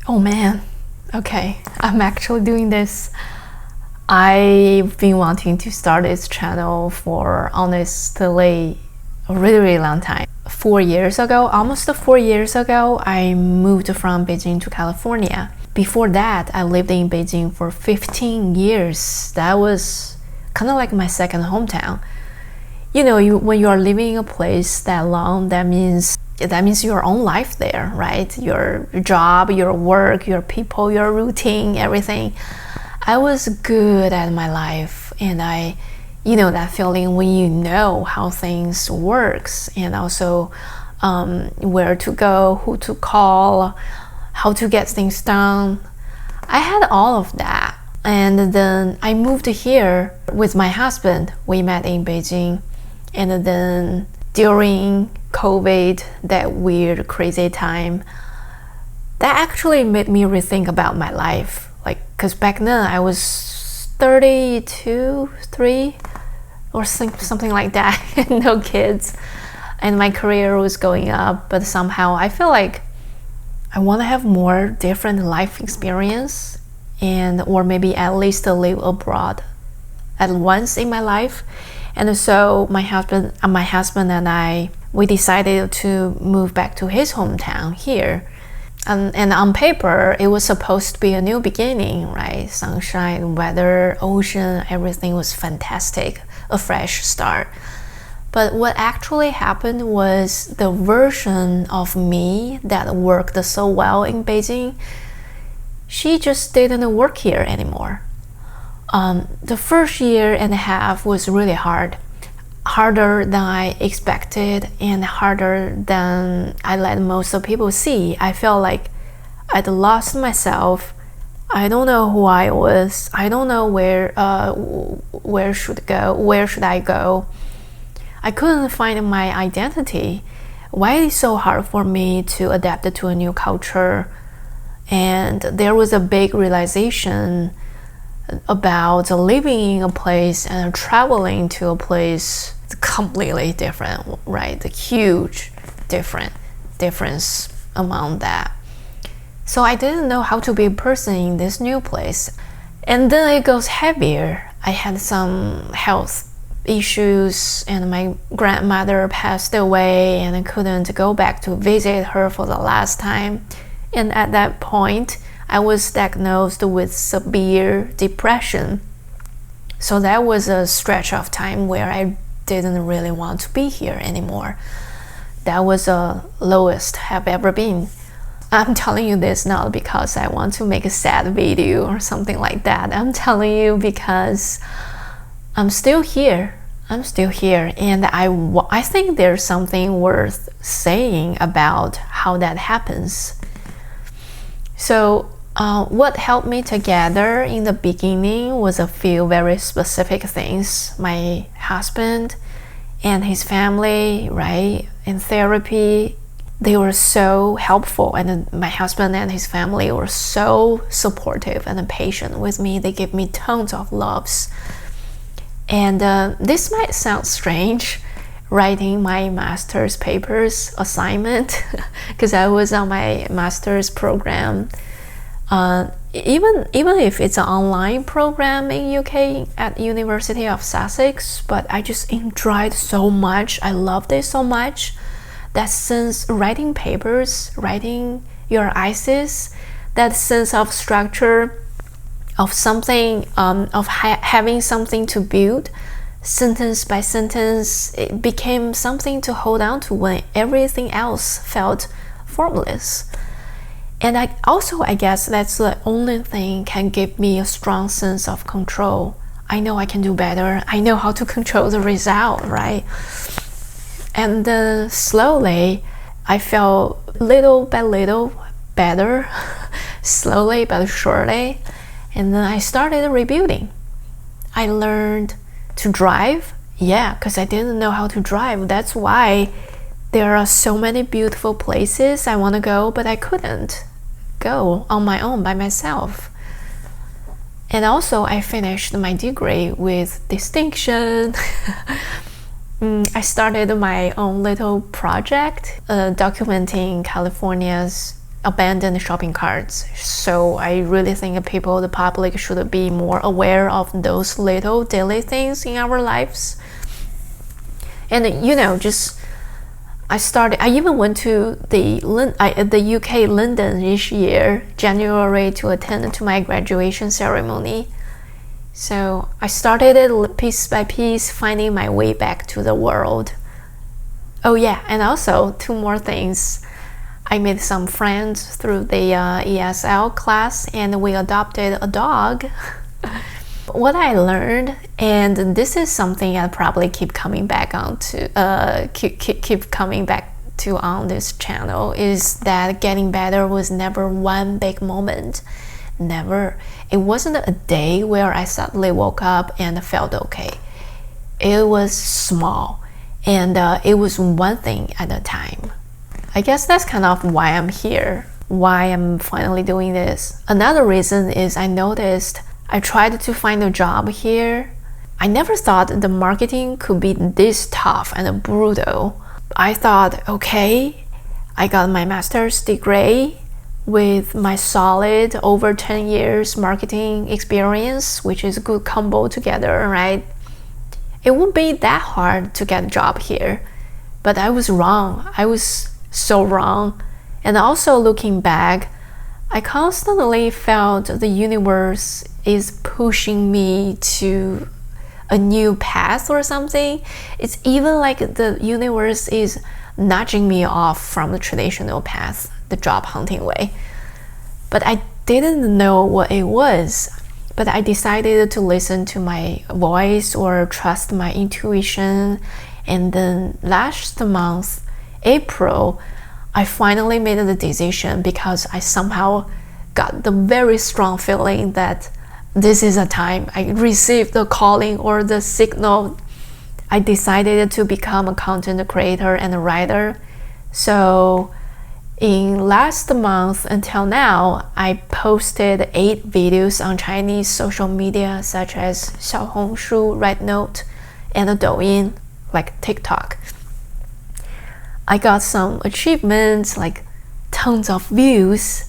Oh man, okay, I'm actually doing this. I've been wanting to start this channel for honestly a really, really long time. 4 years ago, almost 4 years ago, I moved from Beijing to California. Before that, I lived in Beijing for 15 years. That was kind of like my second hometown. When you are living in a place that long, that means your own life there, right? Your job, your work, your people, your routine, everything. I was good at my life, and that feeling when you know how things works, and also where to go, who to call, how to get things done. I had all of that, and then I moved here with my husband. We met in Beijing, and then during COVID, that weird, crazy time, that actually made me rethink about my life. Because back then I was 32, 3, or something like that, and no kids, and my career was going up, but somehow I feel like I want to have more different life experience, or maybe at least live abroad at once in my life. And so my husband and I, we decided to move back to his hometown here. And on paper, it was supposed to be a new beginning, right? Sunshine, weather, ocean, everything was fantastic, a fresh start. But what actually happened was the version of me that worked so well in Beijing, she just didn't work here anymore. The first year and a half was really harder than I expected, and harder than I let most of people see. I felt like I'd lost myself. I don't know who I was. I don't know where should I go. I couldn't find my identity. Why is it so hard for me to adapt to a new culture? And there was a big realization about living in a place and traveling to a place completely different, right? The huge difference among that. So I didn't know how to be a person in this new place. And then it goes heavier. I had some health issues, and my grandmother passed away, and I couldn't go back to visit her for the last time. And at that point, I was diagnosed with severe depression. So that was a stretch of time where I didn't really want to be here anymore. That was the lowest I've ever been. I'm telling you this not because I want to make a sad video or something like that. I'm telling you because I'm still here. And I think there's something worth saying about how that happens. So what helped me together in the beginning was a few very specific things. My husband and his family, right, in therapy, they were so helpful, and my husband and his family were so supportive and patient with me. They gave me tons of loves. And this might sound strange, writing my master's papers assignment, because I was on my master's program. Even if it's an online program in UK at University of Sussex, but I just enjoyed so much. I loved it so much that since writing papers, writing your thesis, that sense of structure, of something, having something to build, sentence by sentence, it became something to hold on to when everything else felt formless. And I guess that's the only thing can give me a strong sense of control. I know I can do better. I know how to control the result, right? And then slowly, I felt little by little better, slowly but surely. And then I started rebuilding. I learned to drive. Yeah, because I didn't know how to drive. That's why there are so many beautiful places I want to go, but I couldn't go on my own by myself. And also, I finished my degree with distinction. I started my own little project documenting California's abandoned shopping carts. So I really think the public should be more aware of those little daily things in our lives. And I even went to the UK, London this year, January, to attend to my graduation ceremony. So I started it piece by piece, finding my way back to the world. Oh yeah, and also 2 more things. I made some friends through the ESL class, and we adopted a dog. What I learned, and this is something I probably keep coming back on this channel, is that getting better was never one big moment. Never. It wasn't a day where I suddenly woke up and felt okay. It was small, and it was one thing at a time. I guess that's kind of why I'm here, why I'm finally doing this. Another reason is I noticed I tried to find a job here. I never thought the marketing could be this tough and brutal. I thought, okay, I got my master's degree with my solid over 10 years marketing experience, which is a good combo together, right? It won't be that hard to get a job here. But I was wrong. I was so wrong. And also looking back, I constantly felt the universe is pushing me to a new path or something. It's even like the universe is nudging me off from the traditional path, the job hunting way. But I didn't know what it was. But I decided to listen to my voice or trust my intuition. And then last month, April, I finally made the decision because I somehow got the very strong feeling that this is a time I received the calling or the signal. I decided to become a content creator and a writer. So in last month until now, I posted 8 videos on Chinese social media such as Xiaohongshu, Rednote, and Douyin, like TikTok. I got some achievements like tons of views,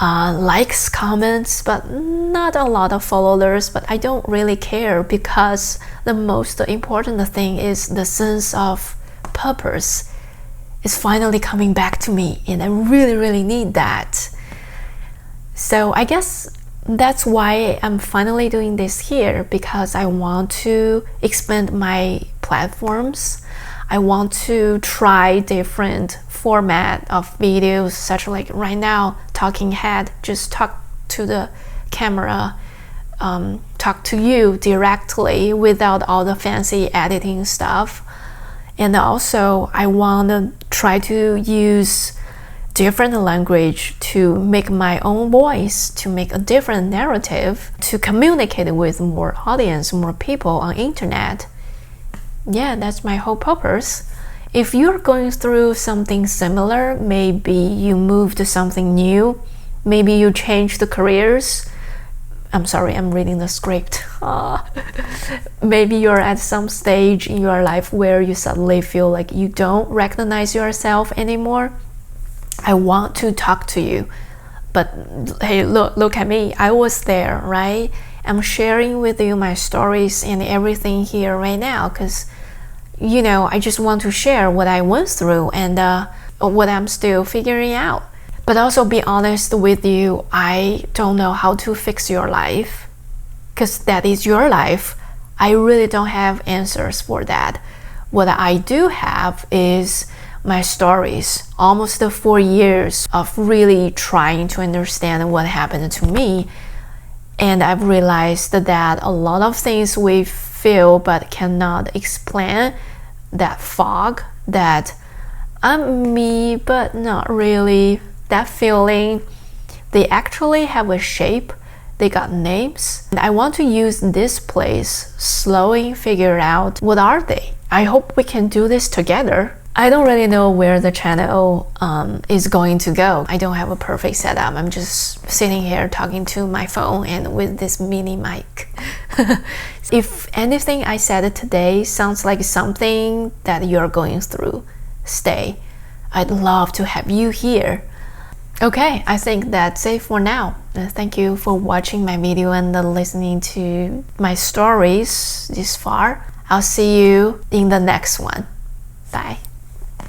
likes, comments, but not a lot of followers. But I don't really care because the most important thing is the sense of purpose is finally coming back to me, and I really, really need that. So I guess that's why I'm finally doing this here, because I want to expand my platforms. I want to try different format of videos, such like right now, talking head, just talk to the camera, talk to you directly without all the fancy editing stuff. And also I want to try to use different language to make my own voice, to make a different narrative, to communicate with more audience, more people on internet. Yeah, that's my whole purpose. If you're going through something similar, maybe you moved to something new, maybe you changed careers. I'm sorry, I'm reading the script. Maybe you're at some stage in your life where you suddenly feel like you don't recognize yourself anymore. I want to talk to you. But hey, look at me. I was there, right? I'm sharing with you my stories and everything here right now because, I just want to share what I went through and what I'm still figuring out. But also be honest with you, I don't know how to fix your life because that is your life. I really don't have answers for that. What I do have is my stories, almost 4 years of really trying to understand what happened to me. And I've realized that a lot of things we feel but cannot explain, that fog, that I'm me but not really, that feeling, they actually have a shape, they got names. And I want to use this place, slowly figure out what are they. I hope we can do this together. I don't really know where the channel is going to go. I don't have a perfect setup. I'm just sitting here talking to my phone and with this mini mic. If anything I said today sounds like something that you're going through, stay. I'd love to have you here. Okay, I think that's it for now. Thank you for watching my video and listening to my stories this far. I'll see you in the next one. Bye.